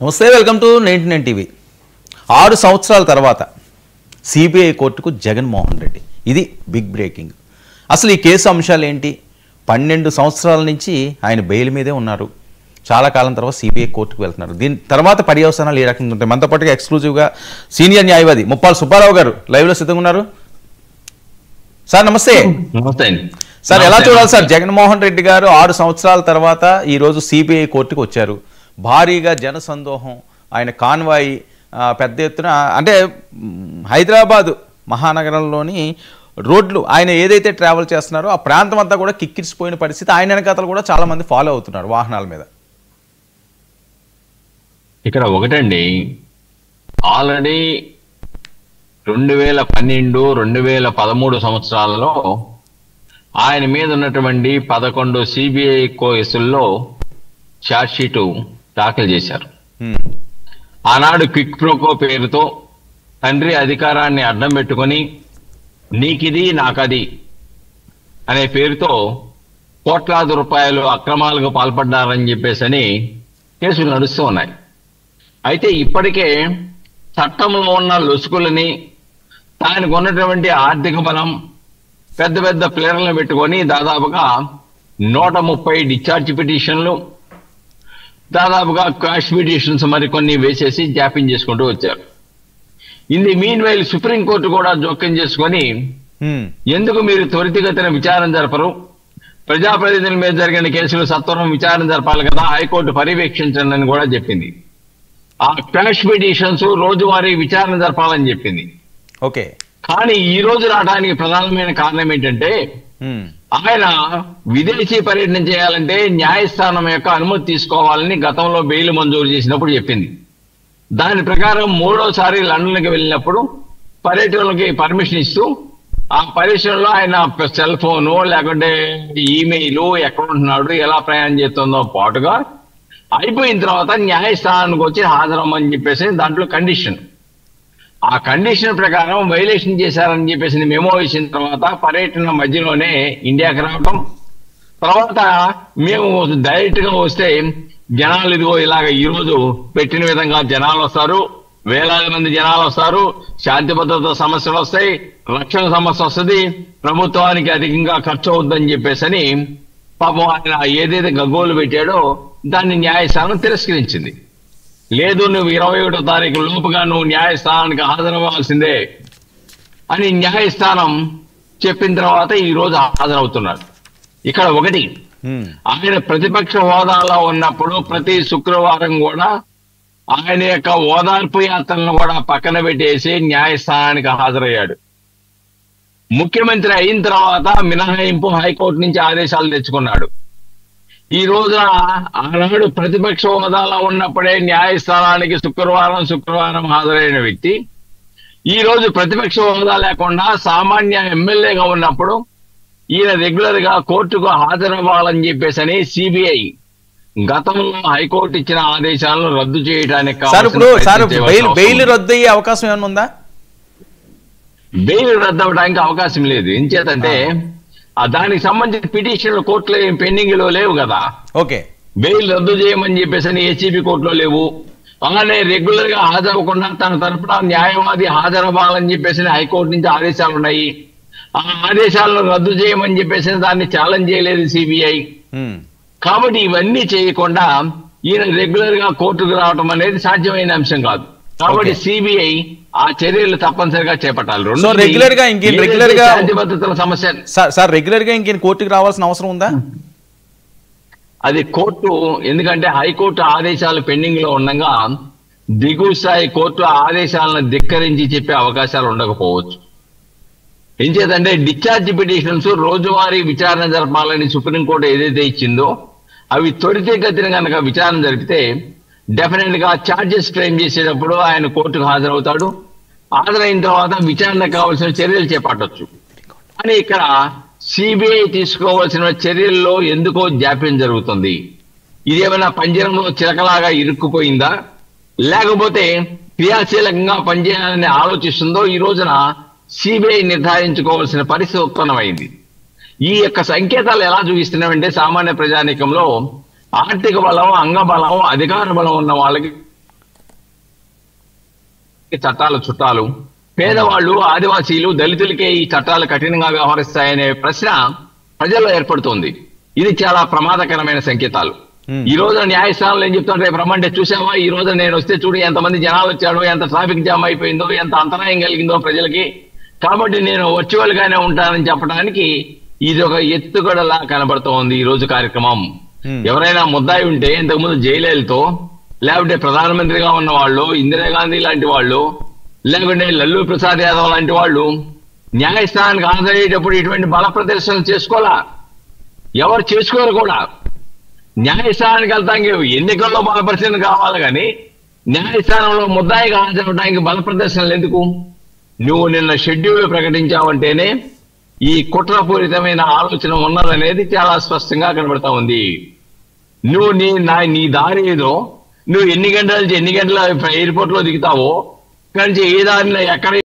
నమస్తే, welcome to 99 TV. 6 సంవత్సరాల తర్వాత సిబిఐ కోర్టుకు జగన్మోహన్ రెడ్డి. ఇది బిగ్ బ్రేకింగ్. అసలు ఈ కేసు అంశాలు ఏంటి? 12 సంవత్సరాల నుంచి ఆయన బెయిల్ మీదే ఉన్నారు. చాలా కాలం తర్వాత సిబిఐ కోర్టుకు వెళ్తున్నారు. దీని తర్వాత పర్యవసానాలు ఏ రకంగా ఉంటాయి? మనతో పాటుగా ఎక్స్క్లూజివ్గా సీనియర్ న్యాయవాది ముప్పాల సుబ్బారావు గారు లైవ్లో సిద్ధంగా ఉన్నారు. సార్ నమస్తే. నమస్తే సార్, ఎలా చూడాలి సార్? జగన్మోహన్ రెడ్డి గారు 6 సంవత్సరాల తర్వాత ఈరోజు సిబిఐ కోర్టుకు వచ్చారు. భారీగా జనసందోహం, ఆయన కాన్వాయి పెద్ద ఎత్తున, అంటే హైదరాబాద్ మహానగరంలోని రోడ్లు ఆయన ఏదైతే ట్రావెల్ చేస్తున్నారో ఆ ప్రాంతం అంతా కూడా కిక్కిరిసిపోయిన పరిస్థితి. ఆయన వెనకాతలు కూడా చాలా మంది ఫాలో అవుతున్నారు వాహనాల మీద. ఇక్కడ ఒకటండి, ఆల్రెడీ 2012, 2013 సంవత్సరాలలో ఆయన మీద ఉన్నటువంటి 11 సిబిఐ కేసుల్లో ఛార్జ్షీటు దాఖలు చేశారు. ఆనాడు క్విక్ ప్రోకో పేరుతో తండ్రి అధికారాన్ని అడ్డం పెట్టుకొని నీకిది నాకది అనే పేరుతో కోట్లాది రూపాయలు అక్రమాలకు పాల్పడ్డారని చెప్పేసి కేసులు నడుస్తూ ఉన్నాయి. అయితే ఇప్పటికే చట్టంలో ఉన్న లొసుకులని, దానికి ఉన్నటువంటి ఆర్థిక బలం, పెద్ద పెద్ద ప్లేయర్లను పెట్టుకొని దాదాపుగా 130 డిశ్చార్జ్ పిటిషన్లు, దాదాపుగా క్వాష్ పిటిషన్స్ మరికొన్ని వేసేసి జాప్యం చేసుకుంటూ వచ్చారు. ఇది మీన్ వైల్ సుప్రీంకోర్టు కూడా జోక్యం చేసుకొని ఎందుకు మీరు త్వరితగతిన విచారణ జరపరు, ప్రజాప్రతినిధుల మీద జరిగిన కేసులు సత్వరం విచారణ జరపాలి కదా, హైకోర్టు పర్యవేక్షించండి అని కూడా చెప్పింది. ఆ క్వాష్ పిటిషన్స్ రోజువారీ విచారణ జరపాలని చెప్పింది. ఓకే, కానీ ఈ రోజు రావడానికి ప్రధానమైన కారణం ఏంటంటే, ఆయన విదేశీ పర్యటన చేయాలంటే న్యాయస్థానం యొక్క అనుమతి తీసుకోవాలని గతంలో బెయిల్ మంజూరు చేసినప్పుడు చెప్పింది. దాని ప్రకారం 3వసారి లండన్కి వెళ్ళినప్పుడు పర్యటనలకి పర్మిషన్ ఇస్తూ, ఆ పర్యటనలో ఆయన సెల్ ఫోను లేకుంటే ఈమెయిల్, ఎక్కడ ఉంటున్నాడు, ఎలా ప్రయాణం చేస్తుందో పాటుగా అయిపోయిన తర్వాత న్యాయస్థానానికి వచ్చి హాజరమ్మని చెప్పేసి దాంట్లో కండిషన్. ఆ కండిషన్ ప్రకారం వైలేషన్ చేశారని చెప్పేసి మెమో ఇచ్చిన తర్వాత పర్యటన మధ్యలోనే ఇండియాకి రావటం, తర్వాత మేము డైరెక్ట్ గా వస్తే జనాలు ఇదిగో ఇలాగ ఈ రోజు పెట్టిన విధంగా జనాలు వస్తారు, వేలాది మంది జనాలు వస్తారు, శాంతి భద్రత సమస్యలు వస్తాయి, రక్షణ సమస్య వస్తుంది, ప్రభుత్వానికి అధికంగా ఖర్చు అవుతుందని చెప్పేసి పాపం ఆయన ఏదైతే గగ్గోలు పెట్టాడో దాన్ని న్యాయస్థానం తిరస్కరించింది. లేదు, నువ్వు 21వ తారీఖు లోపుగా నువ్వు న్యాయస్థానానికి హాజరవ్వాల్సిందే అని న్యాయస్థానం చెప్పిన తర్వాత ఈ రోజు హాజరవుతున్నాడు. ఇక్కడ ఒకటి, ఆయన ప్రతిపక్ష హోదాలో ఉన్నప్పుడు ప్రతి శుక్రవారం కూడా ఆయన యొక్క ఓదార్పు యాత్రలను కూడా పక్కన పెట్టేసి న్యాయస్థానానికి హాజరయ్యాడు. ముఖ్యమంత్రి అయిన తర్వాత మినహాయింపు హైకోర్టు నుంచి ఆదేశాలు తెచ్చుకున్నాడు. ఈ రోజున ఆనాడు ప్రతిపక్ష హోదాలో ఉన్నప్పుడే న్యాయస్థానానికి శుక్రవారం హాజరైన వ్యక్తి ఈ రోజు ప్రతిపక్ష హోదా లేకుండా సామాన్య ఎమ్మెల్యేగా ఉన్నప్పుడు ఈయన రెగ్యులర్ గా కోర్టుకు హాజరవ్వాలని చెప్పేసి సిబిఐ గతంలో హైకోర్టు ఇచ్చిన ఆదేశాలను రద్దు చేయడానికి బెయిల్ రద్దు అయ్యే అవకాశం ఏమైనా ఉందా? బెయిల్ రద్దు అవడానికి అవకాశం లేదు. ఎంచేతంటే దానికి సంబంధించిన పిటిషన్లు కోర్టులో ఏం పెండింగ్ లో లేవు కదా. ఓకే, బెయిల్ రద్దు చేయమని చెప్పేసి ఏసీబీ కోర్టులో లేవు. అలానే రెగ్యులర్ గా హాజరవ్వకుండా తన తరపున న్యాయవాది హాజరవ్వాలని చెప్పేసి హైకోర్టు నుంచి ఆదేశాలు ఉన్నాయి. ఆ ఆదేశాలను రద్దు చేయమని చెప్పేసి దాన్ని ఛాలెంజ్ చేయలేదు సిబిఐ. కాబట్టి ఇవన్నీ చేయకుండా ఈయన రెగ్యులర్ గా కోర్టుకు రావడం అనేది సాధ్యమైన అంశం కాదు. కాబట్టి సిబిఐ ఆ చర్యలు తప్పనిసరిగా చేపట్టాలి. రెగ్యులర్ గా శాంతి భద్రతల సమస్య సార్, రెగ్యులర్ గా ఇంకేం కోర్టుకు రావాల్సిన అవసరం ఉందా? అది కోర్టు, ఎందుకంటే హైకోర్టు ఆదేశాలు పెండింగ్ లో ఉండగా దిగువ స్థాయి కోర్టు ఆదేశాలను ధిక్కరించి చెప్పే అవకాశాలు ఉండకపోవచ్చు. ఏం చేద్దంటే డిశ్చార్జ్ పిటిషన్స్ రోజువారీ విచారణ జరపాలని సుప్రీంకోర్టు ఏదైతే ఇచ్చిందో అవి త్వరితగతిన కనుక విచారణ జరిపితే డెఫినెట్ గా ఛార్జెస్ క్లెయిమ్ చేసేటప్పుడు ఆయన కోర్టుకు హాజరవుతాడు. హాజరైన తర్వాత విచారణకు కావాల్సిన చర్యలు చేపట్టవచ్చు. అని ఇక్కడ సిబిఐ తీసుకోవాల్సిన చర్యల్లో ఎందుకో జాప్యం జరుగుతుంది. ఇదేమైనా పంజరంలో చిలకలాగా ఇరుక్కుపోయిందా, లేకపోతే క్రియాశీలకంగా పనిచేయాలని ఆలోచిస్తుందో ఈ రోజున సిబిఐ నిర్ధారించుకోవాల్సిన పరిస్థితి ఉత్పన్నమైంది. ఈ యొక్క సంకేతాలు ఎలా చూపిస్తున్నామంటే సామాన్య ప్రజానీకంలో ఆర్థిక బలం, అంగబలం, అధికార బలం ఉన్న వాళ్ళకి చట్టాలు చుట్టాలు, పేదవాళ్ళు, ఆదివాసీలు, దళితులకే ఈ చట్టాలు కఠినంగా వ్యవహరిస్తాయనే ప్రశ్న ప్రజల్లో ఏర్పడుతోంది. ఇది చాలా ప్రమాదకరమైన సంకేతాలు. ఈ రోజు న్యాయస్థానంలో ఏం చెప్తారు, రేపు రమ్మంటే చూసావా, ఈ రోజు నేను వస్తే చూడు ఎంతమంది జనాలు వచ్చాడో, ఎంత ట్రాఫిక్ జామ్ అయిపోయిందో, ఎంత అంతరాయం కలిగిందో ప్రజలకి, కాబట్టి నేను వర్చువల్ గానే ఉంటానని చెప్పడానికి ఇది ఒక ఎత్తుగడలా కనబడుతోంది ఈ రోజు కార్యక్రమం. ఎవరైనా ముద్దాయి ఉంటే ఇంతకుముందు జైలేలతో, లేకుంటే ప్రధానమంత్రిగా ఉన్న వాళ్ళు, ఇందిరాగాంధీ లాంటి వాళ్ళు, లేకుంటే లల్లూ ప్రసాద్ యాదవ్ లాంటి వాళ్ళు న్యాయస్థానానికి హాజరయ్యేటప్పుడు ఇటువంటి బల ప్రదర్శనలు చేసుకోవాలా? ఎవరు చేసుకోరు కూడా. న్యాయస్థానానికి వెళ్తానికి ఎన్నికల్లో బల ప్రదర్శన కావాలి, కానీ న్యాయస్థానంలో ముద్దాయిగా హాజరవడానికి బల ప్రదర్శనలు ఎందుకు? నువ్వు నిన్న షెడ్యూల్ ప్రకటించావంటేనే ఈ కుట్రపూరితమైన ఆలోచన ఉన్నదనేది చాలా స్పష్టంగా కనబడతా ఉంది. నువ్వు నీ దారి ఏదో, నువ్వు ఎన్ని గంటల ఎయిర్పోర్ట్ లో దిగుతావో, కానీ ఏ దారిలో ఎక్కడ